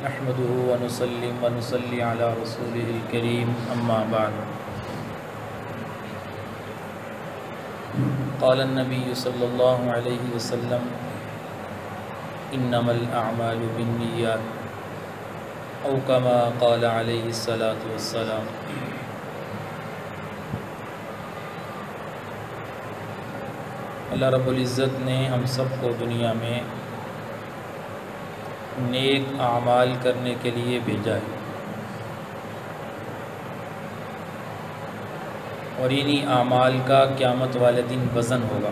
نحمده ونسلم ونصلي على رسوله الكريم أما بعد قال النبي صلى الله عليه وسلم إنما الأعمال بالنيات أو كما قال عليه الصلاة والسلام۔ اللہ رب العزت نے ہم سب کو دنیا میں نیک اعمال کرنے کے لیے بھیجا ہے، اور انہی اعمال کا قیامت والے دن وزن ہوگا۔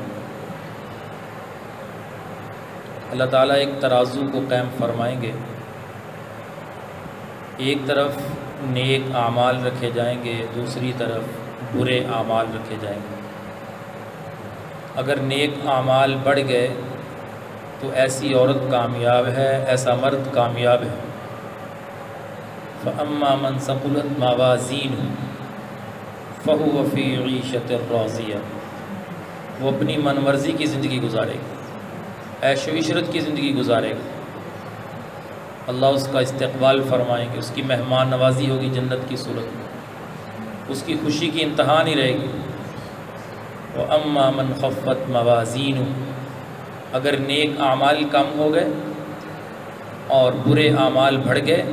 اللہ تعالیٰ ایک ترازو کو قائم فرمائیں گے، ایک طرف نیک اعمال رکھے جائیں گے، دوسری طرف برے اعمال رکھے جائیں گے۔ اگر نیک اعمال بڑھ گئے تو ایسی عورت کامیاب ہے، ایسا مرد کامیاب ہے۔ فَأَمَّا مَنْ ثَقُلَتْ مَوَازِينُهُ فَهُوَ فِي عِيشَةٍ رَاضِيَةٍ، وہ اپنی من مرضی کی زندگی گزارے گا، عیش و عشرت کی زندگی گزارے گا۔ اللہ اس کا استقبال فرمائیں گے، اس کی مہمان نوازی ہوگی جنت کی صورت میں، اس کی خوشی کی انتہا نہیں رہے گی۔ وَأَمَّا مَنْ خَفَّتْ مَوَازِينُهُ، اگر نیک اعمال کم ہو گئے اور برے اعمال بڑھ گئے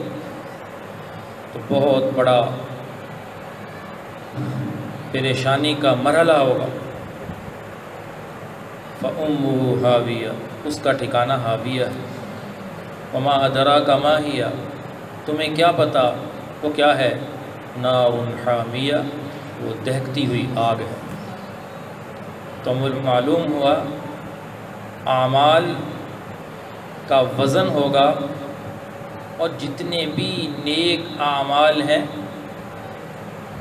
تو بہت بڑا پریشانی کا مرحلہ ہوگا۔ فَأُمُّهُ حَاوِيَةٌ، اس کا ٹھکانہ حاویہ ہے۔ وَمَا أَدْرَاكَ مَا هِيَ، تمہیں کیا پتہ وہ کیا ہے؟ نَارٌ حَامِيَةٌ، وہ دہکتی ہوئی آگ ہے۔ تو معلوم ہوا اعمال کا وزن ہوگا، اور جتنے بھی نیک اعمال ہیں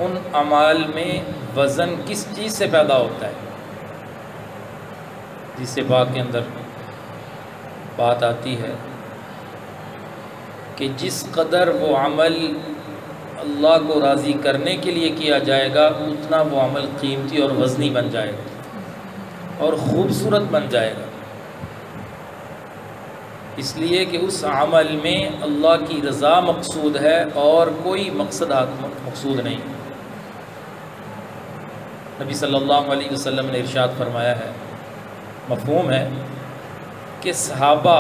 ان اعمال میں وزن کس چیز سے پیدا ہوتا ہے؟ جس سے پاک کے اندر بات آتی ہے کہ جس قدر وہ عمل اللہ کو راضی کرنے کے لیے کیا جائے گا اتنا وہ عمل قیمتی اور وزنی بن جائے گا اور خوبصورت بن جائے گا، اس لیے کہ اس عمل میں اللہ کی رضا مقصود ہے اور کوئی مقصد مقصود نہیں۔ نبی صلی اللہ علیہ وسلم نے ارشاد فرمایا ہے، مفہوم ہے کہ صحابہ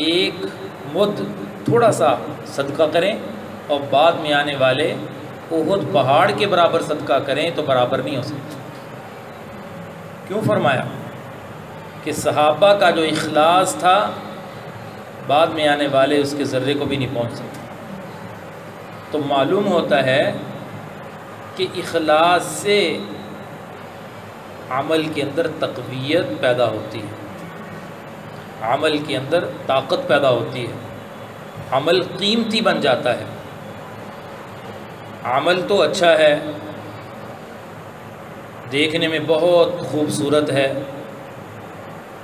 ایک مد تھوڑا سا صدقہ کریں اور بعد میں آنے والے احد پہاڑ کے برابر صدقہ کریں تو برابر نہیں ہو سکتا۔ کیوں فرمایا؟ کہ صحابہ کا جو اخلاص تھا بعد میں آنے والے اس کے ذرے کو بھی نہیں پہنچ سکتے۔ تو معلوم ہوتا ہے کہ اخلاص سے عمل کے اندر تقویت پیدا ہوتی ہے، عمل کے اندر طاقت پیدا ہوتی ہے، عمل قیمتی بن جاتا ہے۔ عمل تو اچھا ہے، دیکھنے میں بہت خوبصورت ہے،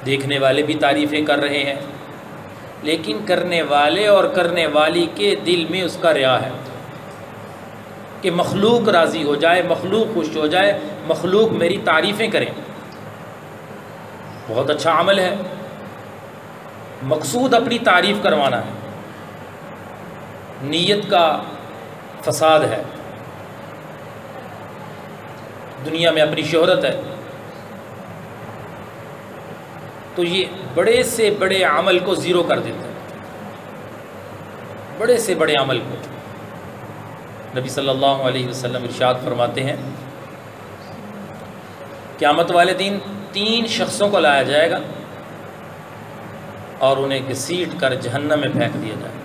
دیکھنے والے بھی تعریفیں کر رہے ہیں، لیکن کرنے والے اور کرنے والی کے دل میں اس کا ریا ہے کہ مخلوق راضی ہو جائے، مخلوق خوش ہو جائے، مخلوق میری تعریفیں کریں۔ بہت اچھا عمل ہے، مقصود اپنی تعریف کروانا ہے، نیت کا فساد ہے، دنیا میں اپنی شہرت ہے، تو یہ بڑے سے بڑے عمل کو زیرو کر دیتا ہے، بڑے سے بڑے عمل کو۔ نبی صلی اللہ علیہ وسلم ارشاد فرماتے ہیں، قیامت والے دن 3 شخصوں کو لایا جائے گا اور انہیں گھسیٹ کر جہنم میں پھینک دیا جائے گا۔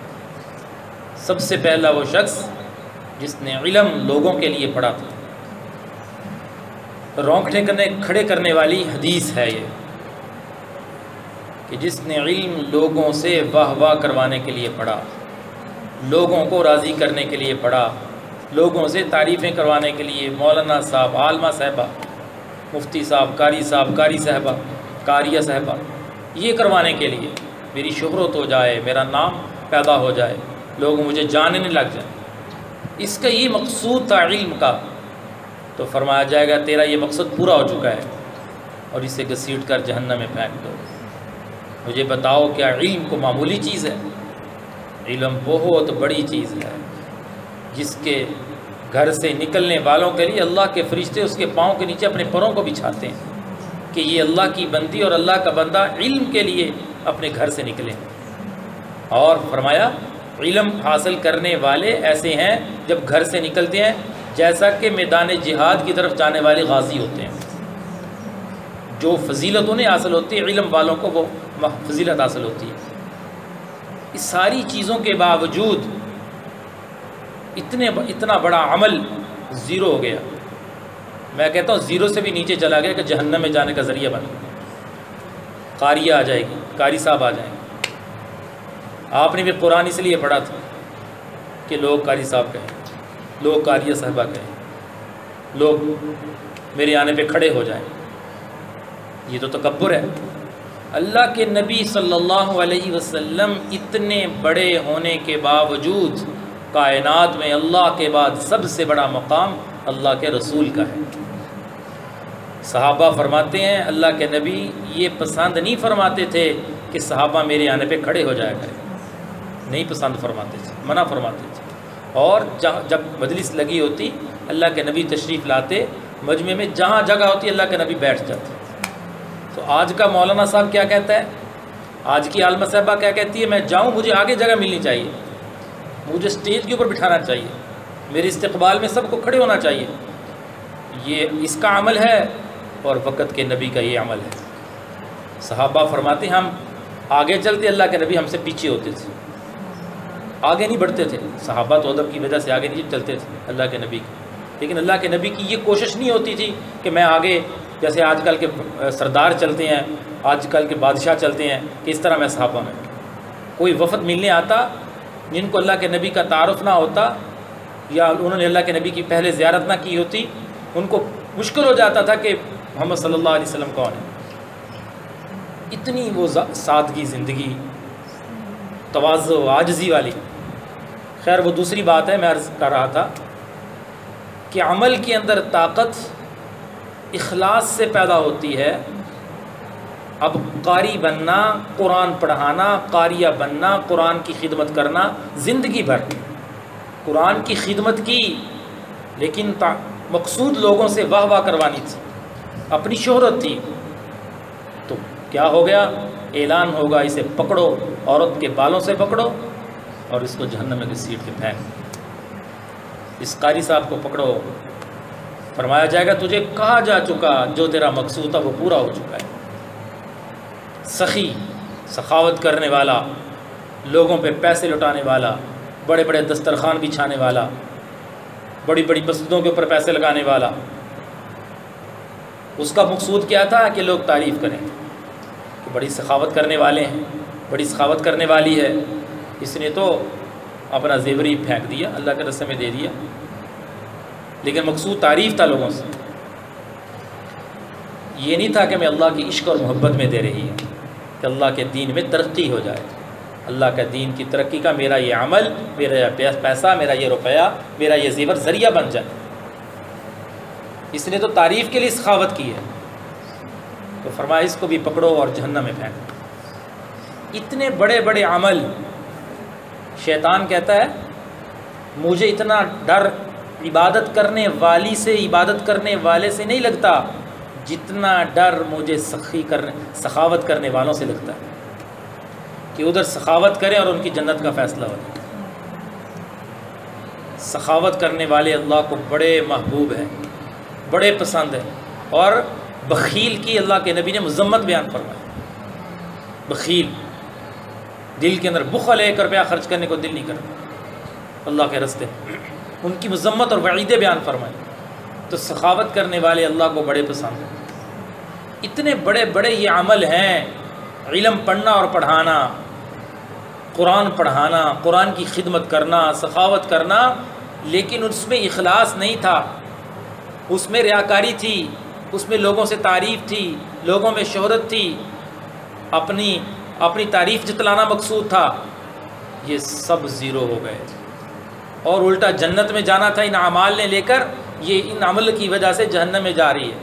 سب سے پہلا وہ شخص جس نے علم لوگوں کے لیے پڑھا تھا، رونگٹے کھڑے کرنے والی حدیث ہے یہ، کہ جس نے علم لوگوں سے واہ واہ کروانے کے لیے پڑھا، لوگوں کو راضی کرنے کے لیے پڑھا، لوگوں سے تعریفیں کروانے کے لیے، مولانا صاحب، عالمہ صاحبہ، مفتی صاحب، قاری صاحب، قاری صاحبہ، قاریہ صاحبہ، یہ کروانے کے لیے میری شہرت ہو جائے، میرا نام پیدا ہو جائے، لوگ مجھے جاننے لگ جائیں، اس کا یہ مقصود تھا علم کا، تو فرمایا جائے گا تیرا یہ مقصد پورا ہو چکا ہے اور اسے گھسیٹ کر جہنم میں پھینک دو۔ مجھے بتاؤ کیا علم کو معمولی چیز ہے؟ علم بہت بڑی چیز ہے، جس کے گھر سے نکلنے والوں کے لیے اللہ کے فرشتے اس کے پاؤں کے نیچے اپنے پروں کو بچھاتے ہیں کہ یہ اللہ کی بندی اور اللہ کا بندہ علم کے لیے اپنے گھر سے نکلے۔ اور فرمایا علم حاصل کرنے والے ایسے ہیں جب گھر سے نکلتے ہیں جیسا کہ میدان جہاد کی طرف جانے والے غازی ہوتے ہیں۔ جو فضیلت انہیں حاصل ہوتی ہے علم والوں کو وہ فضیلت حاصل ہوتی ہے۔ اس ساری چیزوں کے باوجود اتنا بڑا عمل زیرو ہو گیا، میں کہتا ہوں زیرو سے بھی نیچے چلا گیا کہ جہنم میں جانے کا ذریعہ بن گیا۔ قاریہ آ جائے گی، قاری صاحب آ جائیں گے۔ آپ نے بھی قرآن اس لیے پڑھا تھا کہ لوگ قاری صاحب کہیں، لوگ قاریہ صاحبہ کہیں، لوگ میرے آنے پہ کھڑے ہو جائیں۔ یہ تو تکبر ہے۔ اللہ کے نبی صلی اللہ علیہ وسلم اتنے بڑے ہونے کے باوجود کائنات میں اللہ کے بعد سب سے بڑا مقام اللہ کے رسول کا ہے۔ صحابہ فرماتے ہیں اللہ کے نبی یہ پسند نہیں فرماتے تھے کہ صحابہ میرے آنے پہ کھڑے ہو جایا کریں، نہیں پسند فرماتے تھے، منع فرماتے تھے۔ اور جب مجلس لگی ہوتی اللہ کے نبی تشریف لاتے، مجمع میں جہاں جگہ ہوتی اللہ کے نبی بیٹھ جاتے۔ تو آج کا مولانا صاحب کیا کہتا ہے، آج کی عالمہ صاحبہ کیا کہتی ہے، میں جاؤں مجھے آگے جگہ ملنی چاہیے، مجھے سٹیج کے اوپر بٹھانا چاہیے، میرے استقبال میں سب کو کھڑے ہونا چاہیے۔ یہ اس کا عمل ہے اور وقت کے نبی کا یہ عمل ہے۔ صحابہ فرماتے ہیں ہم آگے چلتے، اللہ کے نبی ہم سے پیچھے ہوتے تھے، آگے نہیں بڑھتے تھے۔ صحابہ تو ادب کی وجہ سے آگے نہیں چلتے تھے اللہ کے نبی کی، لیکن اللہ کے نبی کی یہ کوشش نہیں ہوتی تھی کہ میں آگے، جیسے آج کل کے سردار چلتے ہیں، آج کل کے بادشاہ چلتے ہیں، کہ اس طرح میں صحابہ میں کوئی وفد ملنے آتا جن کو اللہ کے نبی کا تعارف نہ ہوتا یا انہوں نے اللہ کے نبی کی پہلے زیارت نہ کی ہوتی، ان کو مشکل ہو جاتا تھا کہ محمد صلی اللہ علیہ وسلم کون ہے۔ اتنی وہ سادگی زندگی، تواضع عاجزی والی۔ خیر وہ دوسری بات ہے، میں عرض کر رہا تھا کہ عمل کے اندر طاقت اخلاص سے پیدا ہوتی ہے۔ اب قاری بننا، قرآن پڑھانا، قاریہ بننا، قرآن کی خدمت کرنا، زندگی بھر قرآن کی خدمت کی، لیکن مقصود لوگوں سے واہ واہ کروانی تھی، اپنی شہرت تھی، تو کیا ہو گیا، اعلان ہوگا اسے پکڑو، عورت کے بالوں سے پکڑو اور اس کو جہنم میں گھسیٹ کے پھینک۔ اس قاری صاحب کو پکڑو، فرمایا جائے گا تجھے کہا جا چکا جو تیرا مقصود تھا وہ پورا ہو چکا ہے۔ سخی، سخاوت کرنے والا، لوگوں پہ پیسے لٹانے والا، بڑے بڑے دسترخوان بچھانے والا، بڑی بڑی مسجدوں کے اوپر پیسے لگانے والا، اس کا مقصود کیا تھا کہ لوگ تعریف کریں کہ بڑی سخاوت کرنے والے ہیں، بڑی سخاوت کرنے والی ہے۔ اس نے تو اپنا زیور ہی پھینک دیا، اللہ کے راستے میں دے دیا، لیکن مقصود تعریف تھا لوگوں سے، یہ نہیں تھا کہ میں اللہ کی عشق اور محبت میں دے رہی ہے کہ اللہ کے دین میں ترقی ہو جائے، اللہ کے دین کی ترقی کا میرا یہ عمل، میرا یہ پیسہ، میرا یہ روپیہ، میرا یہ زیور ذریعہ بن جائے۔ اس نے تو تعریف کے لیے سخاوت کی ہے، تو فرمایا اس کو بھی پکڑو اور جہنم میں پھینکو۔ اتنے بڑے بڑے عمل، شیطان کہتا ہے مجھے اتنا ڈر عبادت کرنے والی سے، عبادت کرنے والے سے نہیں لگتا جتنا ڈر مجھے سخاوت کرنے والوں سے لگتا ہے، کہ ادھر سخاوت کریں اور ان کی جنت کا فیصلہ ہو جائے۔ سخاوت کرنے والے اللہ کو بڑے محبوب ہیں، بڑے پسند ہیں، اور بخیل کی اللہ کے نبی نے مذمت بیان فرمائی۔ بخیل، دل کے اندر بخل ہے، 1 روپیہ خرچ کرنے کو دل نہیں کرتا اللہ کے راستے، ان کی مذمت اور وعیدیں بیان فرمائی۔ تو سخاوت کرنے والے اللہ کو بڑے پسند ہیں۔ اتنے بڑے بڑے یہ عمل ہیں، علم پڑھنا اور پڑھانا، قرآن پڑھانا، قرآن کی خدمت کرنا، سخاوت کرنا، لیکن اس میں اخلاص نہیں تھا، اس میں ریاکاری تھی، اس میں لوگوں سے تعریف تھی، لوگوں میں شہرت تھی، اپنی تعریف جتلانا مقصود تھا۔ یہ سب زیرو ہو گئے، اور الٹا جنت میں جانا تھا ان اعمال نے لے کر، یہ ان عمل کی وجہ سے جہنم میں جا رہی ہے،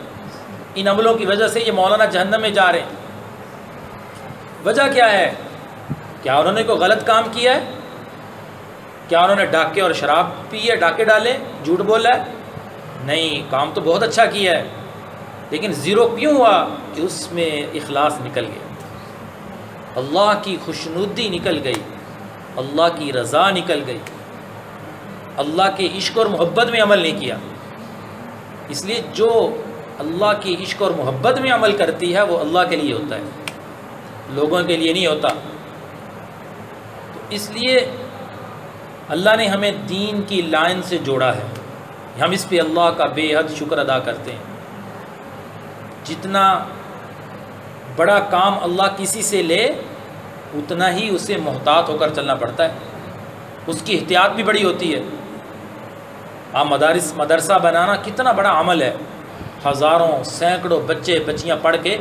ان عملوں کی وجہ سے یہ مولانا جہنم میں جا رہے ہیں۔ وجہ کیا ہے؟ کیا انہوں نے کوئی غلط کام کیا ہے؟ کیا انہوں نے ڈاکے اور شراب پی ہے، ڈاکے ڈالے، جھوٹ بولا ہے؟ نہیں، کام تو بہت اچھا کیا ہے، لیکن زیرو کیوں ہوا؟ کہ اس میں اخلاص نکل گیا، اللہ کی خوشنودی نکل گئی، اللہ کی رضا نکل گئی، اللہ کے عشق اور محبت میں عمل نہیں کیا۔ اس لیے جو اللہ کی عشق اور محبت میں عمل کرتی ہے وہ اللہ کے لیے ہوتا ہے، لوگوں کے لیے نہیں ہوتا۔ تو اس لیے اللہ نے ہمیں دین کی لائن سے جوڑا ہے، ہم اس پہ اللہ کا بے حد شکر ادا کرتے ہیں۔ جتنا بڑا کام اللہ کسی سے لے اتنا ہی اسے محتاط ہو کر چلنا پڑتا ہے، اس کی احتیاط بھی بڑی ہوتی ہے۔ آپ مدرسہ بنانا کتنا بڑا عمل ہے، ہزاروں سینکڑوں بچے بچیاں پڑھ کے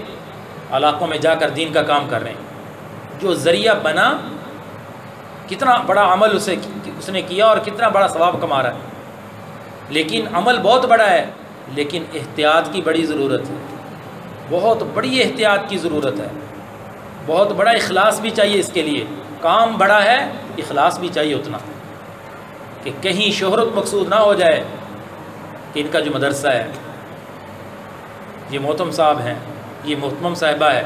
علاقوں میں جا کر دین کا کام کر رہے ہیں۔ جو ذریعہ بنا کتنا بڑا عمل اس نے کیا اور کتنا بڑا ثواب کما رہا ہے، لیکن عمل بہت بڑا ہے، لیکن احتیاط کی بڑی ضرورت ہے، بہت بڑی احتیاط کی ضرورت ہے، بہت بڑا اخلاص بھی چاہیے اس کے لیے۔ کام بڑا ہے، اخلاص بھی چاہیے اتنا، کہ کہیں شہرت مقصود نہ ہو جائے کہ ان کا جو مدرسہ ہے، یہ محتم صاحب ہیں، یہ محتمم صاحبہ ہے،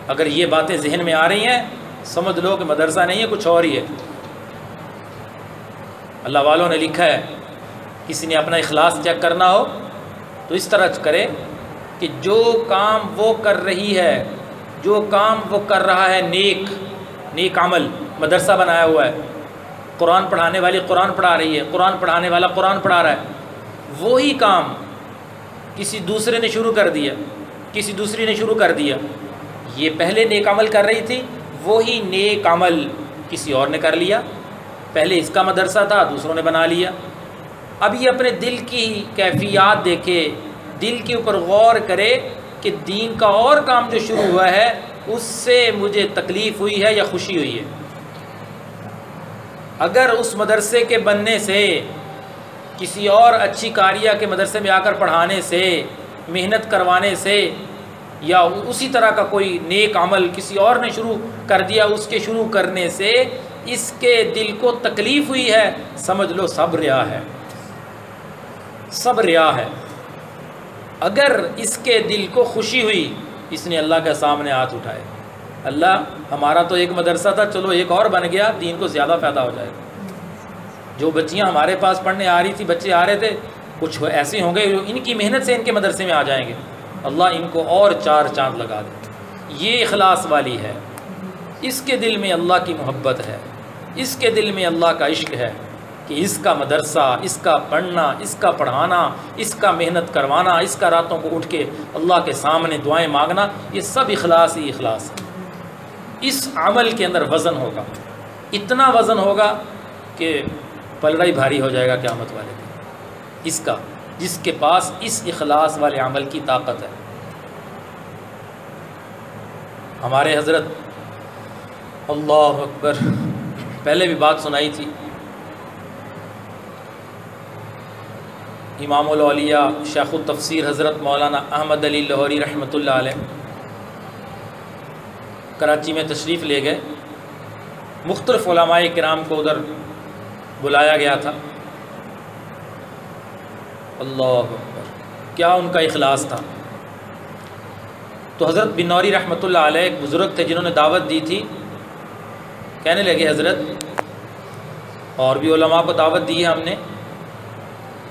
اگر یہ باتیں ذہن میں آ رہی ہیں سمجھ لو کہ مدرسہ نہیں ہے، کچھ اور ہی ہے۔ اللہ والوں نے لکھا ہے کسی نے اپنا اخلاص چیک کرنا ہو تو اس طرح کرے کہ جو کام وہ کر رہی ہے، جو کام وہ کر رہا ہے نیک عمل، مدرسہ بنایا ہوا ہے، قرآن پڑھانے والی قرآن پڑھا رہی ہے، قرآن پڑھانے والا قرآن پڑھا رہا ہے، وہی کام کسی دوسرے نے شروع کر دیا، کسی دوسری نے شروع کر دیا، یہ پہلے نیک عمل کر رہی تھی، وہی نیک عمل کسی اور نے کر لیا، پہلے اس کا مدرسہ تھا دوسروں نے بنا لیا۔ اب یہ اپنے دل کی کیفیات دیکھے، دل کے اوپر غور کرے کہ دین کا اور کام جو شروع ہوا ہے اس سے مجھے تکلیف ہوئی ہے یا خوشی ہوئی ہے۔ اگر اس مدرسے کے بننے سے، کسی اور اچھی کاریہ کے مدرسے میں آ کر پڑھانے سے، محنت کروانے سے، یا اسی طرح کا کوئی نیک عمل کسی اور نے شروع کر دیا، اس کے شروع کرنے سے اس کے دل کو تکلیف ہوئی ہے، سمجھ لو سب ریا ہے، سب ریا ہے۔ اگر اس کے دل کو خوشی ہوئی، اس نے اللہ کے سامنے ہاتھ اٹھائے، اللہ ہمارا تو ایک مدرسہ تھا، چلو ایک اور بن گیا، دین کو زیادہ فائدہ ہو جائے گا۔ جو بچیاں ہمارے پاس پڑھنے آ رہی تھی، بچے آ رہے تھے، کچھ ایسے ہوں گے جو ان کی محنت سے ان کے مدرسے میں آ جائیں گے، اللہ ان کو اور 4 چاند لگا دے۔ یہ اخلاص والی ہے، اس کے دل میں اللہ کی محبت ہے، اس کے دل میں اللہ کا عشق ہے کہ اس کا مدرسہ، اس کا پڑھنا، اس کا پڑھانا، اس کا محنت کروانا، اس کا راتوں کو اٹھ کے اللہ کے سامنے دعائیں مانگنا، یہ سب اخلاص ہی اخلاص ہے۔ اس عمل کے اندر وزن ہوگا، اتنا وزن ہوگا کہ پلڑا ہی بھاری ہو جائے گا قیامت والے دن، اس کا جس کے پاس اس اخلاص والے عمل کی طاقت ہے۔ ہمارے حضرت، اللہ اکبر، پہلے بھی بات سنائی تھی، امام الاولیاء شیخ التفسیر حضرت مولانا احمد علی لاہوری رحمۃ اللہ علیہ کراچی میں تشریف لے گئے، مختلف علماء کرام کو ادھر بلایا گیا تھا۔ اللہ اکبر، کیا ان کا اخلاص تھا۔ تو حضرت بنوری رحمۃ اللہ علیہ ایک بزرگ تھے جنہوں نے دعوت دی تھی، کہنے لگے حضرت اور بھی علماء کو دعوت دی ہے ہم نے،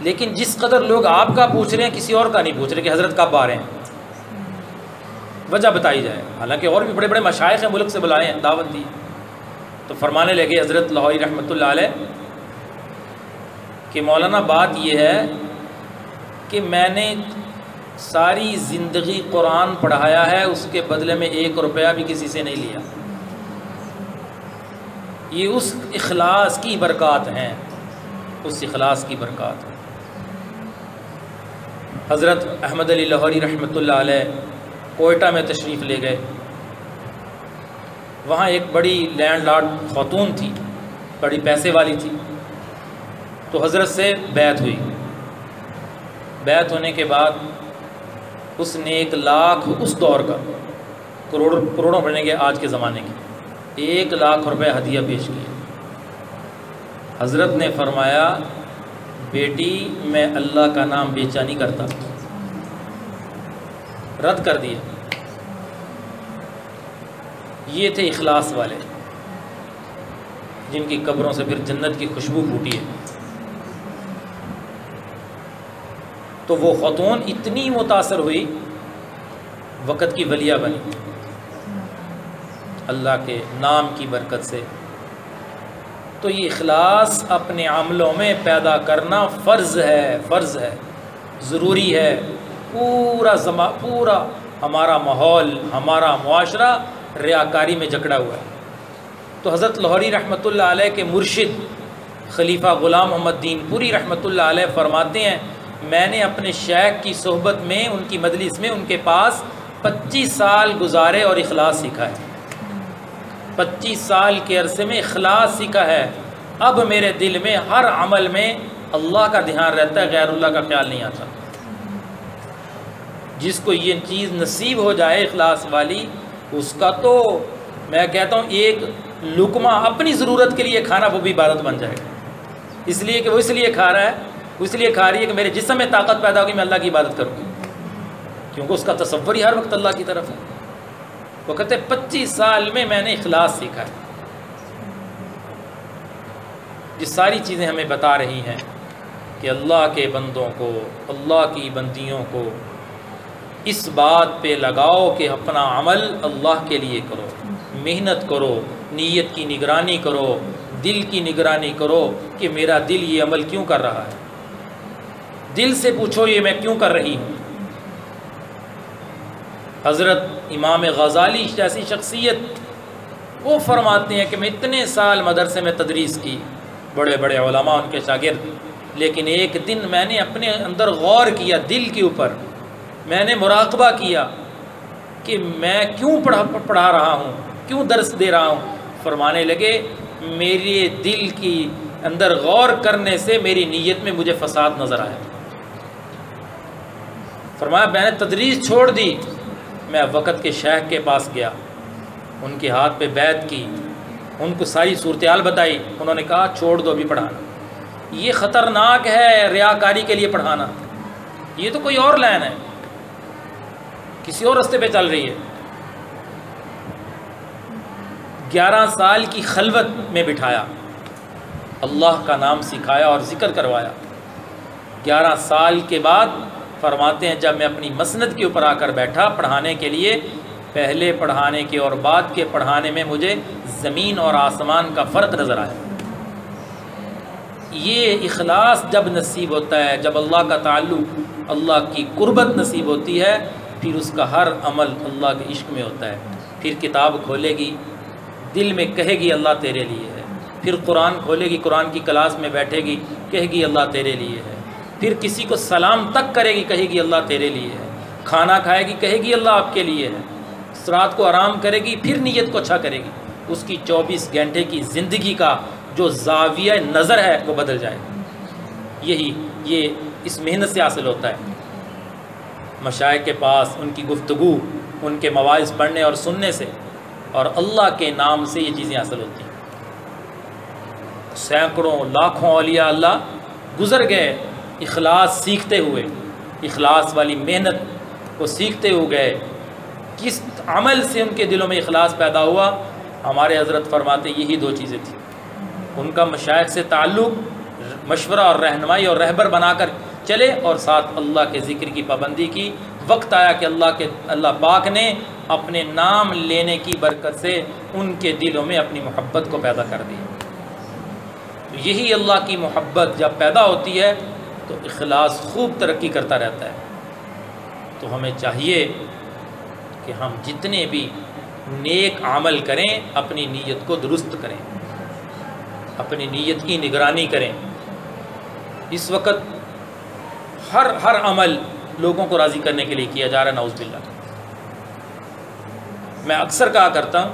لیکن جس قدر لوگ آپ کا پوچھ رہے ہیں کسی اور کا نہیں پوچھ رہے کہ حضرت کب آ رہے ہیں، وجہ بتائی جائے۔ حالانکہ اور بھی بڑے بڑے مشائخ ہیں، ملک سے بلائے ہیں، دعوت دی۔ تو فرمانے لگے حضرت لاہوری رحمۃ اللہ علیہ کہ مولانا بات یہ ہے کہ میں نے ساری زندگی قرآن پڑھایا ہے، اس کے بدلے میں 1 روپیہ بھی کسی سے نہیں لیا۔ یہ اس اخلاص کی برکات ہیں، اس اخلاص کی برکات ہے۔ حضرت احمد علی لاہوری رحمۃ اللہ علیہ کوئٹہ میں تشریف لے گئے، وہاں ایک بڑی لینڈ لارڈ خاتون تھی، بڑی پیسے والی تھی، تو حضرت سے بیعت ہوئی۔ بیعت ہونے کے بعد اس نے 1 لاکھ اس دور کا، کروڑوں پڑھیں گے آج کے زمانے کی، 1 لاکھ روپے ہدیہ پیش کیے۔ حضرت نے فرمایا بیٹی میں اللہ کا نام بیچا نہیں کرتا، رد کر دیا۔ یہ تھے اخلاص والے جن کی قبروں سے پھر جنت کی خوشبو پھوٹی ہے۔ تو وہ خاتون اتنی متاثر ہوئی، وقت کی ولیہ بنی اللہ کے نام کی برکت سے۔ تو یہ اخلاص اپنے عملوں میں پیدا کرنا فرض ہے، ضروری ہے۔ پورا ہمارا ماحول، ہمارا معاشرہ ریاکاری میں جکڑا ہوا ہے۔ تو حضرت لاہوری رحمۃ اللہ علیہ کے مرشد خلیفہ غلام محمد دین پوری رحمۃ اللہ علیہ فرماتے ہیں میں نے اپنے شیخ کی صحبت میں، ان کی مجلس میں ان کے پاس 25 سال گزارے اور اخلاص سیکھا ہے۔ 25 سال کے عرصے میں اخلاص سیکھا ہے۔ اب میرے دل میں ہر عمل میں اللہ کا دھیان رہتا ہے، غیر اللہ کا خیال نہیں آتا۔ جس کو یہ چیز نصیب ہو جائے اخلاص والی، اس کا تو میں کہتا ہوں ایک لقمہ اپنی ضرورت کے لیے کھانا وہ بھی عبادت بن جائے گا، اس لیے کہ وہ اس لیے کھا رہا ہے، وہ اس لیے کھا رہی ہے کہ میرے جسم میں طاقت پیدا ہوگی، میں اللہ کی عبادت کروں گی، کیونکہ اس کا تصور ہی ہر وقت اللہ کی طرف ہے۔ وہ کہتے 25 سال میں نے اخلاص سیکھا ہے۔ یہ ساری چیزیں ہمیں بتا رہی ہیں کہ اللہ کے بندوں کو، اللہ کی بندیوں کو اس بات پہ لگاؤ کہ اپنا عمل اللہ کے لیے کرو، محنت کرو، نیت کی نگرانی کرو، دل کی نگرانی کرو کہ میرا دل یہ عمل کیوں کر رہا ہے۔ دل سے پوچھو یہ میں کیوں کر رہی ہوں۔ حضرت امام غزالی جیسی شخصیت وہ فرماتے ہیں کہ میں اتنے سال مدرسے میں تدریس کی، بڑے بڑے علماء ان کے شاگرد، لیکن ایک دن میں نے اپنے اندر غور کیا، دل کے اوپر میں نے مراقبہ کیا کہ میں کیوں پڑھا رہا ہوں، کیوں درس دے رہا ہوں۔ فرمانے لگے میرے دل کی اندر غور کرنے سے میری نیت میں مجھے فساد نظر آیا۔ فرمایا میں نے تدریس چھوڑ دی، میں وقت کے شیخ کے پاس گیا، ان کے ہاتھ پہ بیعت کی، ان کو ساری صورتحال بتائی، انہوں نے کہا چھوڑ دو ابھی پڑھانا، یہ خطرناک ہے ریاکاری کے لیے پڑھانا، یہ تو کوئی اور لائن ہے، کسی اور راستے پہ چل رہی ہے۔ 11 سال کی خلوت میں بٹھایا، اللہ کا نام سکھایا اور ذکر کروایا۔ 11 سال کے بعد فرماتے ہیں جب میں اپنی مسند کے اوپر آ کر بیٹھا پڑھانے کے لیے، پہلے پڑھانے کے اور بعد کے پڑھانے میں مجھے زمین اور آسمان کا فرق نظر آیا۔ یہ اخلاص جب نصیب ہوتا ہے، جب اللہ کا تعلق، اللہ کی قربت نصیب ہوتی ہے، پھر اس کا ہر عمل اللہ کے عشق میں ہوتا ہے۔ پھر کتاب کھولے گی، دل میں کہے گی اللہ تیرے لیے ہے، پھر قرآن کھولے گی، قرآن کی کلاس میں بیٹھے گی، کہے گی اللہ تیرے لیے ہے، پھر کسی کو سلام تک کرے گی، کہے گی اللہ تیرے لیے ہے، کھانا کھائے گی، کہے گی اللہ آپ کے لیے ہے، رات کو آرام کرے گی، پھر نیت کو اچھا کرے گی، اس کی 24 گھنٹے کی زندگی کا جو زاویہ نظر ہے وہ بدل جائے گا۔ یہ اس محنت سے حاصل ہوتا ہے۔ مشائخ کے پاس ان کی گفتگو، ان کے مواعظ پڑھنے اور سننے سے اور اللہ کے نام سے یہ چیزیں حاصل ہوتی ہیں۔ سینکڑوں لاکھوں اولیاء اللہ گزر گئے اخلاص سیکھتے ہوئے، اخلاص والی محنت کو سیکھتے ہوئے گئے۔ کس عمل سے ان کے دلوں میں اخلاص پیدا ہوا؟ ہمارے حضرت فرماتے یہی 2 چیزیں تھیں، ان کا مشائخ سے تعلق، مشورہ اور رہنمائی اور رہبر بنا کر چلے، اور ساتھ اللہ کے ذکر کی پابندی کی۔ وقت آیا کہ اللہ پاک نے اپنے نام لینے کی برکت سے ان کے دلوں میں اپنی محبت کو پیدا کر دی۔ یہی اللہ کی محبت جب پیدا ہوتی ہے تو اخلاص خوب ترقی کرتا رہتا ہے۔ تو ہمیں چاہیے کہ ہم جتنے بھی نیک عمل کریں اپنی نیت کو درست کریں، اپنی نیت کی نگرانی کریں۔ اس وقت ہر عمل لوگوں کو راضی کرنے کے لیے کیا جا رہا ہے، نعوذ باللہ۔ میں اکثر کہا کرتا ہوں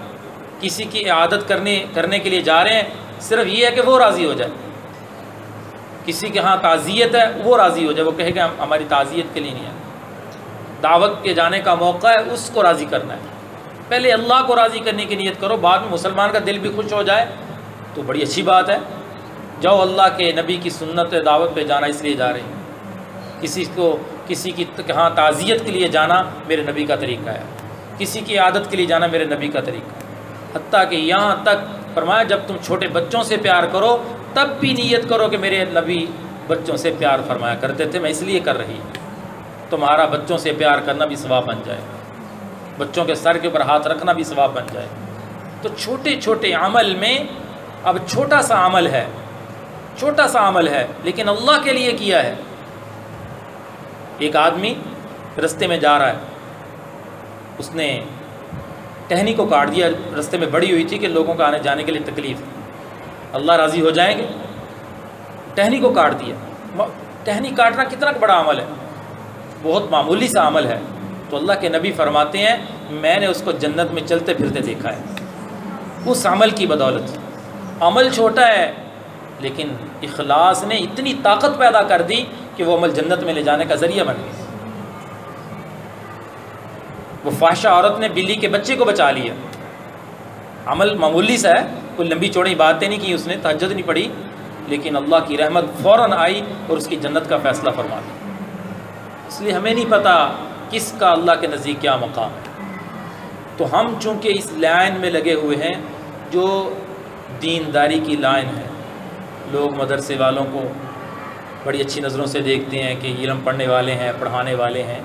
کسی کی عادت کرنے کے لیے جا رہے ہیں، صرف یہ ہے کہ وہ راضی ہو جائے۔ کسی کے ہاں تعزیت ہے، وہ راضی ہو جائے، وہ کہے کہ ہماری تعزیت کے لیے نہیں ہے۔ دعوت کے جانے کا موقع ہے، اس کو راضی کرنا ہے۔ پہلے اللہ کو راضی کرنے کی نیت کرو، بعد میں مسلمان کا دل بھی خوش ہو جائے تو بڑی اچھی بات ہے۔ جاؤ اللہ کے نبی کی سنت دعوت پہ جانا اس لیے جا رہے ہیں، کسی کی کہاں تعزیت کے لیے جانا میرے نبی کا طریقہ ہے، کسی کی عادت کے لیے جانا میرے نبی کا طریقہ ہے، حتیٰ کہ یہاں تک فرمایا جب تم چھوٹے بچوں سے پیار کرو تب بھی نیت کرو کہ میرے نبی بچوں سے پیار فرمایا کرتے تھے، میں اس لیے کر رہی ہوں تمہارا بچوں سے پیار کرنا بھی ثواب بن جائے، بچوں کے سر کے اوپر ہاتھ رکھنا بھی ثواب بن جائے۔ تو چھوٹے چھوٹے عمل میں، اب چھوٹا سا عمل ہے لیکن اللہ کے لیے کیا ہے۔ ایک آدمی رستے میں جا رہا ہے، اس نے ٹہنی کو کاٹ دیا، رستے میں بڑی ہوئی تھی کہ لوگوں کا آنے جانے کے لیے تکلیف، اللہ راضی ہو جائیں گے، ٹہنی کو کاٹ دیا۔ ٹہنی کاٹنا کتنا بڑا عمل ہے، بہت معمولی سا عمل ہے، تو اللہ کے نبی فرماتے ہیں میں نے اس کو جنت میں چلتے پھرتے دیکھا ہے اس عمل کی بدولت۔ عمل چھوٹا ہے لیکن اخلاص نے اتنی طاقت پیدا کر دی کہ وہ عمل جنت میں لے جانے کا ذریعہ بن گیا۔ وہ فاحشہ عورت نے بلی کے بچے کو بچا لیا، عمل معمولی سا ہے، کوئی لمبی چوڑی باتیں نہیں کی، اس نے تہجد نہیں پڑھی، لیکن اللہ کی رحمت فوراً آئی اور اس کی جنت کا فیصلہ فرما دیا۔ اس لیے ہمیں نہیں پتہ کس کا اللہ کے نزدیک کیا مقام ہے، تو ہم چونکہ اس لائن میں لگے ہوئے ہیں جو دینداری کی لائن ہے، لوگ مدرسے والوں کو بڑی اچھی نظروں سے دیکھتے ہیں کہ علم پڑھنے والے ہیں، پڑھانے والے ہیں،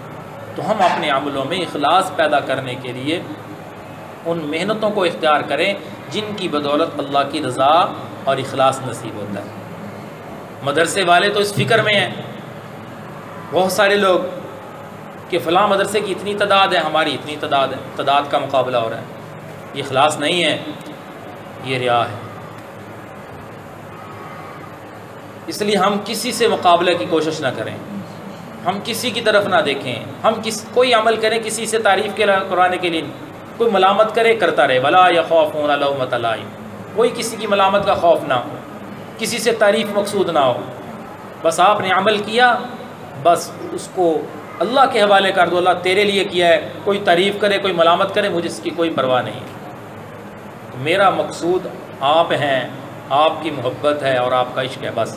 تو ہم اپنے عملوں میں اخلاص پیدا کرنے کے لیے ان محنتوں کو اختیار کریں جن کی بدولت اللہ کی رضا اور اخلاص نصیب ہوتا ہے۔ مدرسے والے تو اس فکر میں ہیں، بہت سارے لوگ کہ فلاں مدرسے کی اتنی تعداد ہے، ہماری اتنی تعداد ہے، تعداد کا مقابلہ ہو رہا ہے، یہ اخلاص نہیں ہے، یہ ریا ہے۔ اس لیے ہم کسی سے مقابلے کی کوشش نہ کریں، ہم کسی کی طرف نہ دیکھیں، ہم کوئی عمل کریں کسی سے تعریف کرانے کے لیے، کوئی ملامت کرے کرتا رہے، ولا یخافون لومۃ لائم، کوئی کسی کی ملامت کا خوف نہ ہو، کسی سے تعریف مقصود نہ ہو، بس آپ نے عمل کیا، بس اس کو اللہ کے حوالے کر دو، اللہ تیرے لیے کیا ہے، کوئی تعریف کرے کوئی ملامت کرے مجھے اس کی کوئی پرواہ نہیں ہے، میرا مقصود آپ ہیں، آپ کی محبت ہے اور آپ کا عشق ہے بس،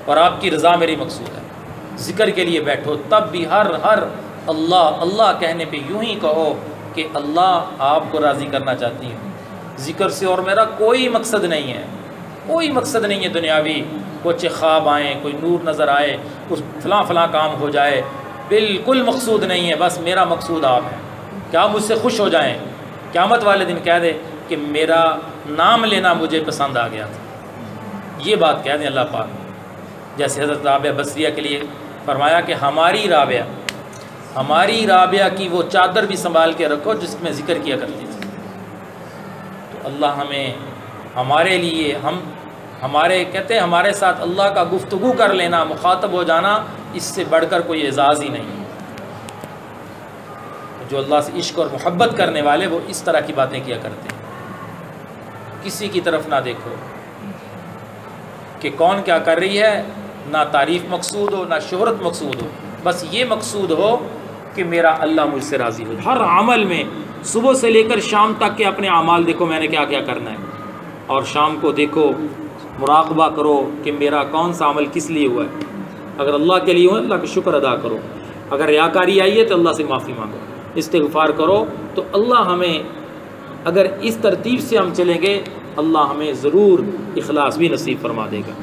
اور آپ کی رضا میری مقصود ہے۔ ذکر کے لیے بیٹھو تب بھی ہر اللہ اللہ کہنے پہ یوں ہی کہو کہ اللہ آپ کو راضی کرنا چاہتی ہوں، ذکر سے اور میرا کوئی مقصد نہیں ہے، کوئی مقصد نہیں ہے دنیاوی، کچھ خواب آئیں، کوئی نور نظر آئے، کچھ فلاں کام ہو جائے، بالکل مقصود نہیں ہے، بس میرا مقصود آپ ہے کہ آپ مجھ سے خوش ہو جائیں، قیامت والے دن کہہ دے کہ میرا نام لینا مجھے پسند آ گیا تھا، یہ بات کہہ دیں اللہ پاک۔ جیسے حضرت رابعہ بصریہ کے لیے فرمایا کہ ہماری رابعہ کی وہ چادر بھی سنبھال کے رکھو جس میں ذکر کیا کرتی تھی، تو اللہ ہمیں ہمارے لیے کہتے ہیں ہمارے ساتھ اللہ کا گفتگو کر لینا، مخاطب ہو جانا، اس سے بڑھ کر کوئی اعزاز ہی نہیں ہے۔ جو اللہ سے عشق اور محبت کرنے والے وہ اس طرح کی باتیں کیا کرتے ہیں، کسی کی طرف نہ دیکھو کہ کون کیا کر رہی ہے، نہ تعریف مقصود ہو نہ شہرت مقصود ہو، بس یہ مقصود ہو کہ میرا اللہ مجھ سے راضی ہو۔ ہر عمل میں صبح سے لے کر شام تک کے اپنے اعمال دیکھو میں نے کیا کیا کرنا ہے، اور شام کو دیکھو مراقبہ کرو کہ میرا کون سا عمل کس لیے ہوا ہے، اگر اللہ کے لیے ہو اللہ کا شکر ادا کرو، اگر ریاکاری آئی ہے تو اللہ سے معافی مانگو، استغفار کرو، تو اللہ ہمیں اگر اس ترتیب سے ہم چلیں گے اللہ ہمیں ضرور اخلاص بھی نصیب فرما دے گا۔